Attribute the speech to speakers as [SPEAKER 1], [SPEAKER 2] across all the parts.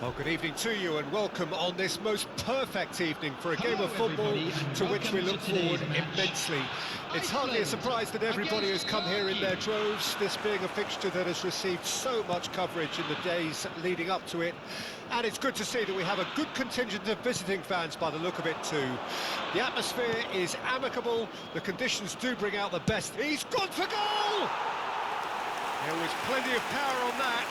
[SPEAKER 1] Well, good evening to you and welcome on this most perfect evening for a game of football to which we look forward immensely. It's hardly a surprise that everybody has come here in their droves, this being a fixture that has received so much coverage in the days leading up to it. And it's good to see that we have a good contingent of visiting fans by the look of it too. The atmosphere is amicable, the conditions do bring out the best. He's gone for goal! There was plenty of power on that.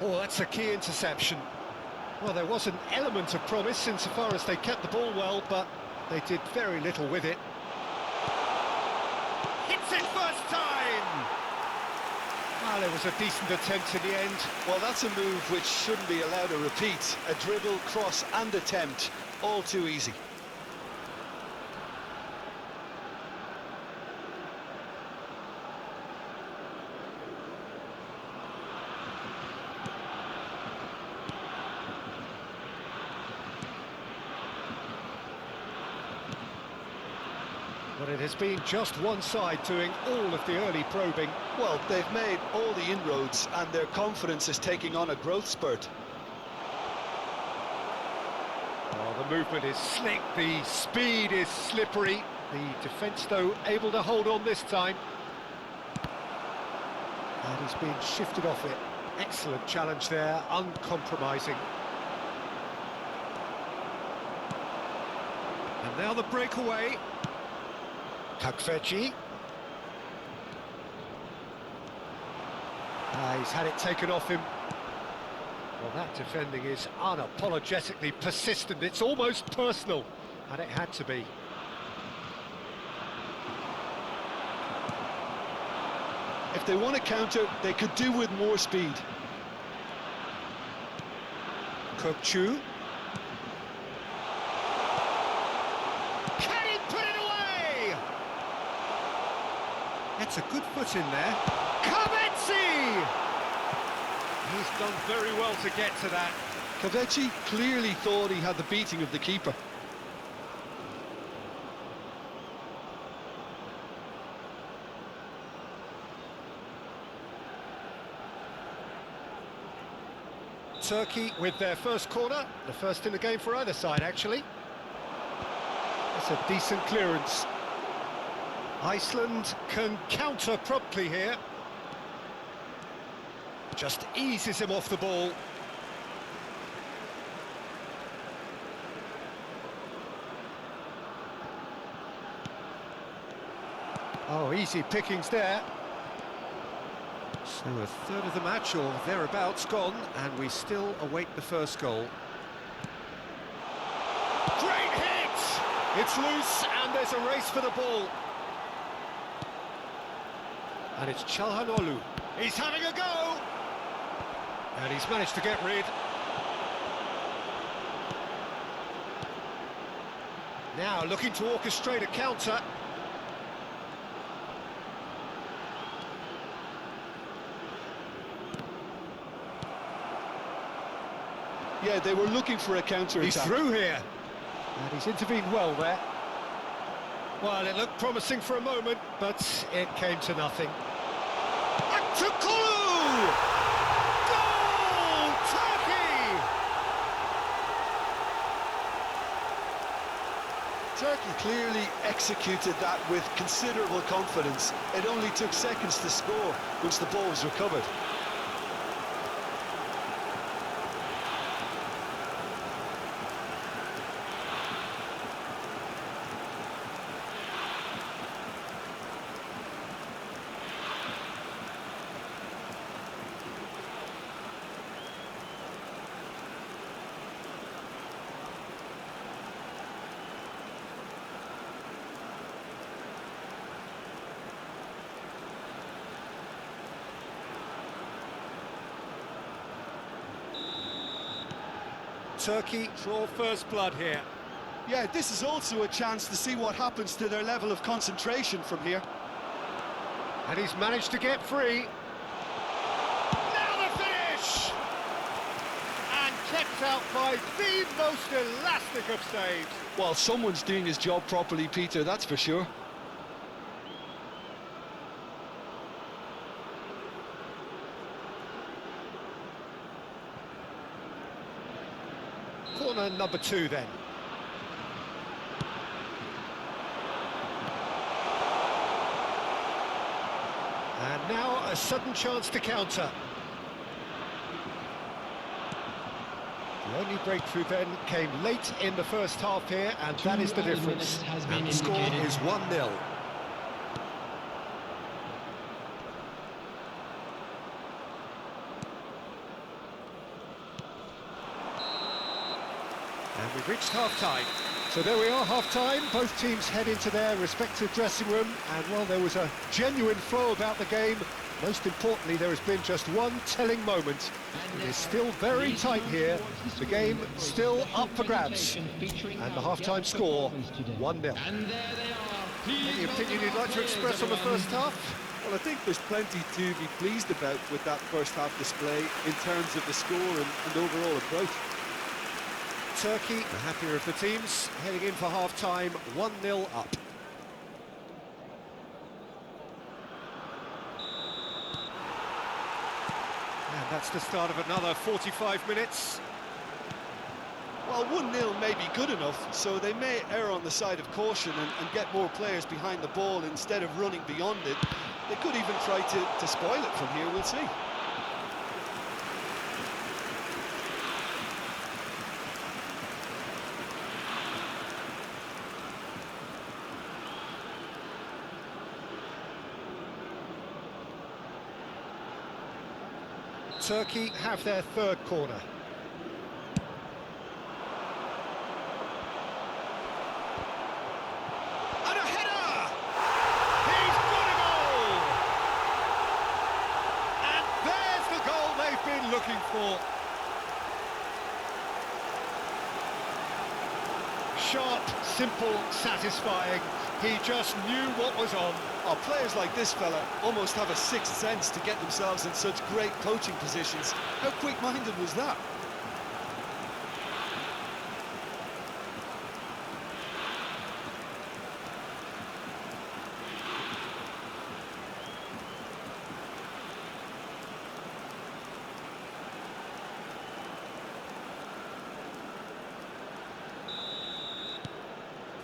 [SPEAKER 1] Oh, that's a key interception. Well, there was an element of promise insofar as they kept the ball well, but they did very little with it. Hits it first time! Well, it was a decent attempt in the end.
[SPEAKER 2] Well, that's a move which shouldn't be allowed to repeat. A dribble, cross and attempt, all too easy.
[SPEAKER 1] But it has been just one side doing all of the early probing.
[SPEAKER 2] Well, they've made all the inroads and their confidence is taking on a growth spurt.
[SPEAKER 1] Oh, the movement is slick, the speed is slippery. The defence, though, able to hold on this time. And he's been shifted off it. Excellent challenge there, uncompromising. And now the breakaway. Kakfeci. He's had it taken off him. Well, that defending is unapologetically persistent. It's almost personal, and it had to be.
[SPEAKER 2] If they want to counter, they could do with more speed.
[SPEAKER 1] Kokchu. That's a good foot in there. Kavetsi! He's done very well to get to that.
[SPEAKER 2] Kavetsi clearly thought he had the beating of the keeper.
[SPEAKER 1] Turkey with their first corner, the first in the game for either side, actually. That's a decent clearance. Iceland can counter promptly here. Just eases him off the ball. Oh, easy pickings there. So a third of the match or thereabouts gone, and we still await the first goal. Great hit! It's loose, and there's a race for the ball. And it's Çalhanoğlu. He's having a go! And he's managed to get rid. Now looking to orchestrate a counter.
[SPEAKER 2] Yeah, they were looking for a counter-attack.
[SPEAKER 1] He's through here. And he's intervened well there. Well, it looked promising for a moment, but it came to nothing. Akçakolu! Goal! Turkey!
[SPEAKER 2] Turkey clearly executed that with considerable confidence. It only took seconds to score once the ball was recovered.
[SPEAKER 1] Turkey draw first blood here.
[SPEAKER 2] Yeah, this is also a chance to see what happens to their level of concentration from here.
[SPEAKER 1] And he's managed to get free. Now the finish! And kept out by the most elastic of saves.
[SPEAKER 2] Well, someone's doing his job properly, Peter, that's for sure.
[SPEAKER 1] corner number 2 then. And now a sudden chance to counter. The only breakthrough then came late in the first half here, and that is the difference.
[SPEAKER 2] And the score is 1-0.
[SPEAKER 1] And we've reached half-time. So there we are, half-time. Both teams head into their respective dressing room, and well, there was a genuine flow about the game. Most importantly, there has been just one telling moment. It is still very tight here. The game still up for grabs. And the half-time score, 1-0. Any opinion you'd like to express on the first half?
[SPEAKER 2] Well, I think there's plenty to be pleased about with that first half display in terms of the score and overall approach.
[SPEAKER 1] Turkey, the happier of the teams, heading in for half-time, 1-0 up. And that's the start of another 45 minutes.
[SPEAKER 2] Well, 1-0 may be good enough, so they may err on the side of caution and get more players behind the ball instead of running beyond it. They could even try to spoil it from here, we'll see.
[SPEAKER 1] Turkey have their third corner. And a header! He's got a goal! And there's the goal they've been looking for. Sharp, simple, satisfying. He just knew what was on.
[SPEAKER 2] Oh, players like this fella almost have a sixth sense to get themselves in such great coaching positions. How quick-minded was that?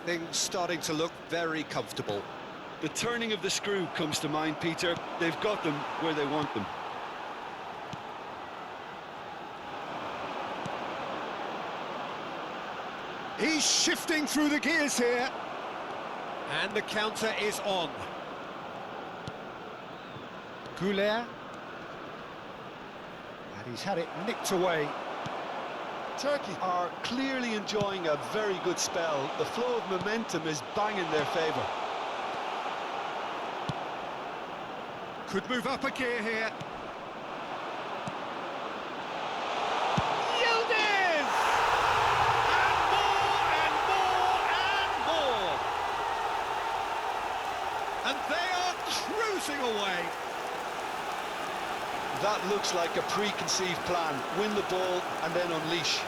[SPEAKER 1] Things starting to look very comfortable.
[SPEAKER 2] The turning of the screw comes to mind, Peter. They've got them where they want them.
[SPEAKER 1] He's shifting through the gears here. And the counter is on. Goulet. And he's had it nicked away.
[SPEAKER 2] Turkey are clearly enjoying a very good spell. The flow of momentum is bang in their favour.
[SPEAKER 1] Could move up a gear here. Yildiz! And more and more and more. And they are cruising away.
[SPEAKER 2] That looks like a preconceived plan. Win the ball and then unleash.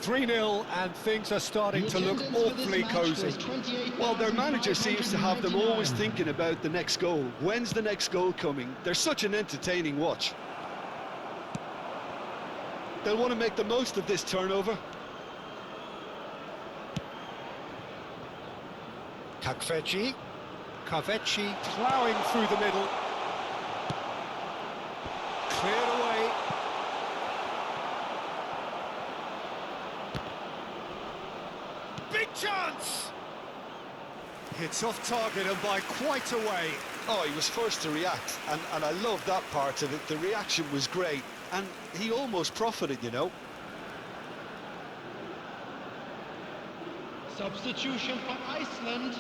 [SPEAKER 1] .3-0 and things are starting to look awfully cosy.
[SPEAKER 2] Well, their manager seems to have them always thinking about the next goal. When's the next goal coming? They're such an entertaining watch. They'll want to make the most of this turnover.
[SPEAKER 1] Kakveci ploughing through the middle. Cleared away. Big chance! Hits off target and by quite a way.
[SPEAKER 2] Oh, he was first to react, and I love that part of it. The reaction was great, and he almost profited, you know.
[SPEAKER 3] Substitution for Iceland,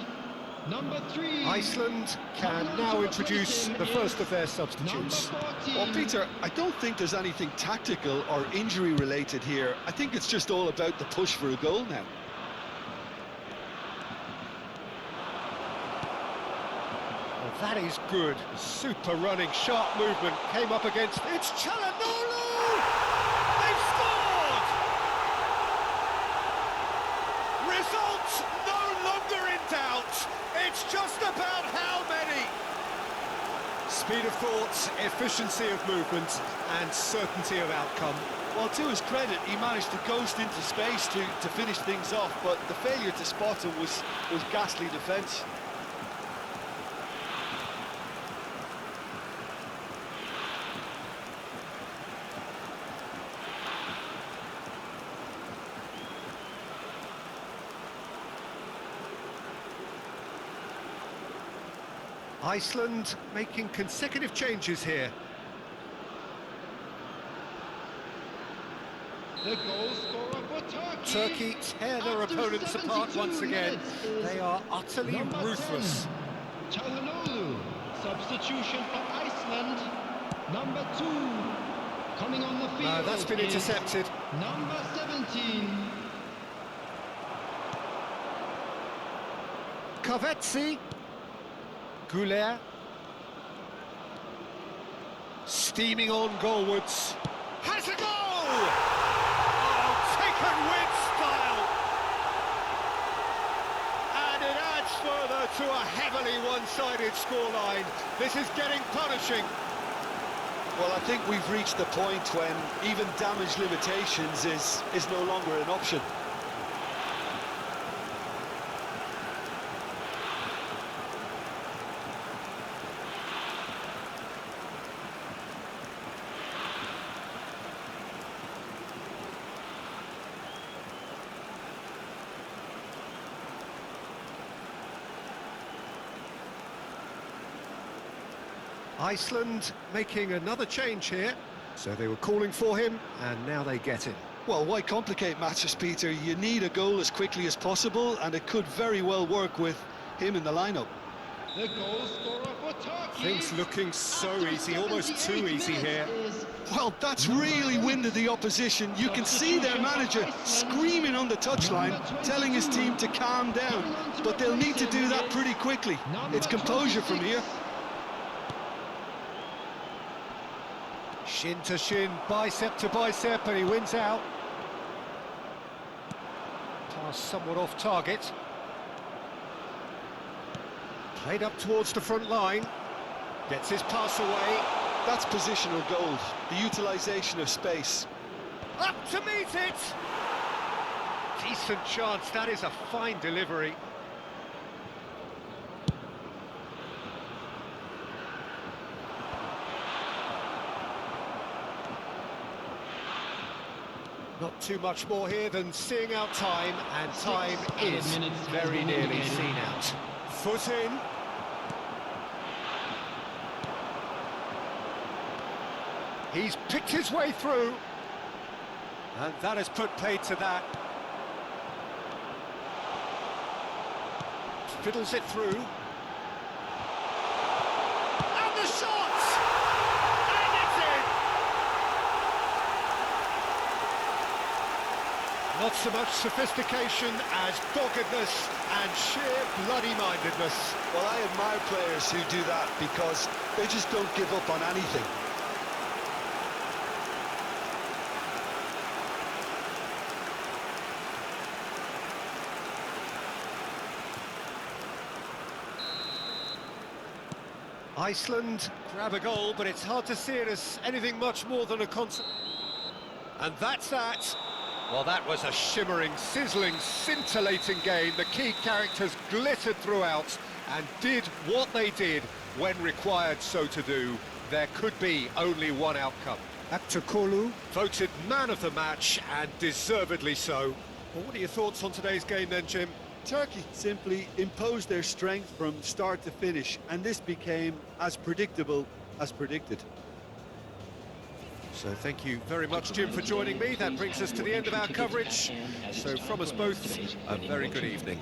[SPEAKER 3] number 3.
[SPEAKER 1] Iceland can now introduce the first of their substitutes.
[SPEAKER 2] Well, Peter, I don't think there's anything tactical or injury related here. I think it's just all about the push for a goal now.
[SPEAKER 1] that is good. Super running, sharp movement, came up against... It's Çalhanoğlu! They've scored! Result no longer in doubt. It's just about how many. Speed of thought, efficiency of movement, and certainty of outcome.
[SPEAKER 2] Well, to his credit, he managed to ghost into space to finish things off, but the failure to spot him was ghastly defence.
[SPEAKER 1] Iceland making consecutive changes here.
[SPEAKER 3] The goal scorer for Turkey.
[SPEAKER 1] Turkey tear their
[SPEAKER 3] After
[SPEAKER 1] opponents apart
[SPEAKER 3] 72
[SPEAKER 1] once again.
[SPEAKER 3] minutes is
[SPEAKER 1] They are utterly
[SPEAKER 3] number
[SPEAKER 1] ruthless.
[SPEAKER 3] 10, Çalhanoğlu. Substitution for Iceland. Number 2. Coming on the field.
[SPEAKER 1] No, that's been
[SPEAKER 3] is
[SPEAKER 1] intercepted.
[SPEAKER 3] Number 17.
[SPEAKER 1] Kavetsi. Goulet. Steaming on goalwards. Has a goal! Oh, taken with style! And it adds further to a heavily one-sided scoreline. This is getting punishing.
[SPEAKER 2] Well, I think we've reached the point when even damage limitations is no longer an option.
[SPEAKER 1] Iceland making another change here. So they were calling for him, and now they get him.
[SPEAKER 2] Well, why complicate matters, Peter? You need a goal as quickly as possible, and it could very well work with him in the lineup.
[SPEAKER 3] The goal scorer for Turkey.
[SPEAKER 1] Things looking so
[SPEAKER 3] After
[SPEAKER 1] easy, almost too
[SPEAKER 3] 78
[SPEAKER 1] easy here.
[SPEAKER 3] minutes is
[SPEAKER 2] Well, that's really winded the opposition. You can see their manager screaming on the touchline, telling his team to calm down. But they'll need to do that pretty quickly. It's composure from here.
[SPEAKER 1] Shin to shin, bicep to bicep, and he wins out. Pass somewhat off target. Played up towards the front line. Gets his pass away.
[SPEAKER 2] That's positional gold, the utilisation of space.
[SPEAKER 1] Up to meet it! Decent chance, that is a fine delivery. Not too much more here than seeing out time, and time is very nearly seen out. Foot in. He's picked his way through, and that has put paid to that. Fiddles it through. And the shot! And it's in! Not so much sophistication as doggedness and sheer bloody-mindedness.
[SPEAKER 2] Well, I admire players who do that because they just don't give up on anything.
[SPEAKER 1] Iceland grab a goal, but it's hard to see it as anything much more than a concert. And that's that. Well, that was a shimmering, sizzling, scintillating game. The key characters glittered throughout and did what they did when required so to do. There could be only one outcome. Aktürkoğlu voted man of the match, and deservedly so. Well, what are your thoughts on today's game then, Jim?
[SPEAKER 2] Turkey simply imposed their strength from start to finish, and this became as predictable as predicted.
[SPEAKER 1] So thank you very much, Jim, for joining me. That brings us to the end of our coverage. So from us both, a very good evening.